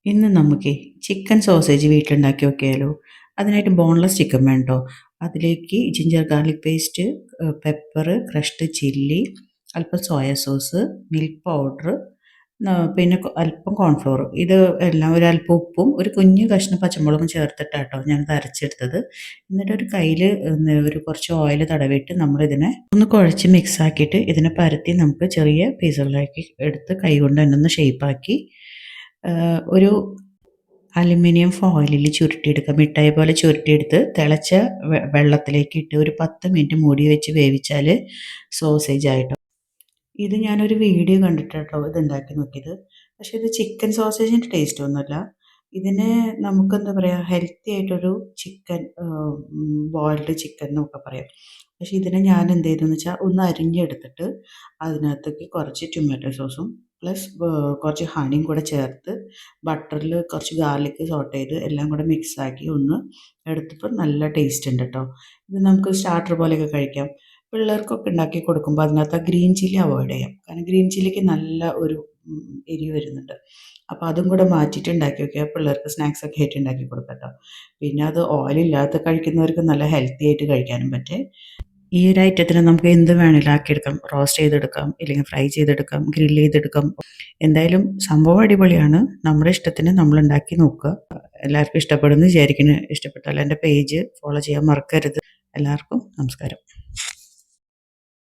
ഇന്ന് നമുക്കേ chicken sausage വീട്ടിലുണ്ടാക്കി നോക്കിയാലോ? അതിനായിട്ട് ബോൺലെസ് ചിക്കൻ വേണം ട്ടോ. അതിലേക്ക് ginger garlic paste, pepper, crushed chilli, അല്പം സോയ സോസ്, മിൽക്ക് പൗഡർ, പിന്നെ അല്പം കോൺഫ്ലോർ. ഇത് എല്ലാം ഒരല്പം ഉപ്പും ഒരു കുഞ്ഞു കഷ്ണം പച്ചമുളകും ചേർത്തിട്ടാട്ടോ ഞാനിത് അരച്ചെടുത്തത്. എന്നിട്ട് ഒരു കയ്യിൽ ഒരു കുറച്ച് ഓയിൽ തടവിയിട്ട് നമ്മളിതിനെ ഒന്ന് കുഴച്ച് മിക്സ് ആക്കിയിട്ട് ഇതിനെ പരത്തി നമുക്ക് ചെറിയ പീസുകളാക്കി എടുത്ത് കൈ കൊണ്ട് തന്നെ ഒന്ന് ഷേപ്പാക്കി ഒരു അലുമിനിയം ഫോയിലിൽ ചുരുട്ടിയെടുക്കുക. മിഠായി പോലെ ചുരുട്ടിയെടുത്ത് തിളച്ച വെള്ളത്തിലേക്ക് ഇട്ട് ഒരു 10 മിനിറ്റ് മൂടി വെച്ച് വേവിച്ചാൽ സോസേജ് ആയിട്ടോ. ഇത് ഞാനൊരു വീഡിയോ കണ്ടിട്ടാട്ടോ ഇത് ഉണ്ടാക്കി നോക്കിയത്. പക്ഷേ ഇത് ചിക്കൻ സോസേജിൻ്റെ ടേസ്റ്റ് ഒന്നുമല്ല. ഇതിന് നമുക്കെന്താ പറയുക, ഹെൽത്തി ആയിട്ടൊരു ചിക്കൻ, ബോയിൽഡ് ചിക്കൻ എന്നൊക്കെ പറയാം. പക്ഷേ ഇതിനെ ഞാൻ എന്ത് ചെയ്തെന്ന് വെച്ചാൽ ഒന്ന് അരിഞ്ഞെടുത്തിട്ട് അതിനകത്തേക്ക് കുറച്ച് ടൊമാറ്റോ സോസും പ്ലസ് കുറച്ച് ഹണിയും കൂടെ ചേർത്ത് ബട്ടറിൽ കുറച്ച് ഗാർലിക് സോട്ട് ചെയ്ത് എല്ലാം കൂടെ മിക്സാക്കി ഒന്ന് എടുത്തപ്പോൾ നല്ല ടേസ്റ്റ് ഉണ്ട് കേട്ടോ. ഇത് നമുക്ക് സ്റ്റാർട്ടർ പോലെയൊക്കെ കഴിക്കാം. പിള്ളേർക്കൊക്കെ ഉണ്ടാക്കി കൊടുക്കുമ്പോൾ അതിനകത്ത് ആ ഗ്രീൻ ചില്ലി അവോയ്ഡ് ചെയ്യാം. കാരണം ഗ്രീൻ ചില്ലിക്ക് നല്ല ഒരു എരിവ് വരുന്നുണ്ട്. അപ്പോൾ അതും കൂടെ മാറ്റിയിട്ട് ഉണ്ടാക്കി നോക്കിയാൽ പിള്ളേർക്ക് സ്നാക്സൊക്കെ ആയിട്ട് ഉണ്ടാക്കി കൊടുക്കാം കേട്ടോ. പിന്നെ അത് ഓയിലില്ലാത്ത കഴിക്കുന്നവർക്ക് നല്ല ഹെൽത്തി ആയിട്ട് കഴിക്കാനും പറ്റും. ഈ ഒരു ഐറ്റത്തിന് നമുക്ക് എന്ത് വേണമെങ്കിലും ആക്കിയെടുക്കാം. റോസ്റ്റ് ചെയ്തെടുക്കാം, ഇല്ലെങ്കിൽ ഫ്രൈ ചെയ്തെടുക്കാം, ഗ്രില്ല് ചെയ്തെടുക്കാം. എന്തായാലും സംഭവം അടിപൊളിയാണ്. നമ്മുടെ ഇഷ്ടത്തിന് നമ്മൾ ഉണ്ടാക്കി നോക്കുക. എല്ലാവർക്കും ഇഷ്ടപ്പെടുമെന്ന് വിചാരിക്കുന്നു. ഇഷ്ടപ്പെട്ടാൽ എൻ്റെ പേജ് ഫോളോ ചെയ്യാൻ മറക്കരുത്. എല്ലാവർക്കും നമസ്കാരം.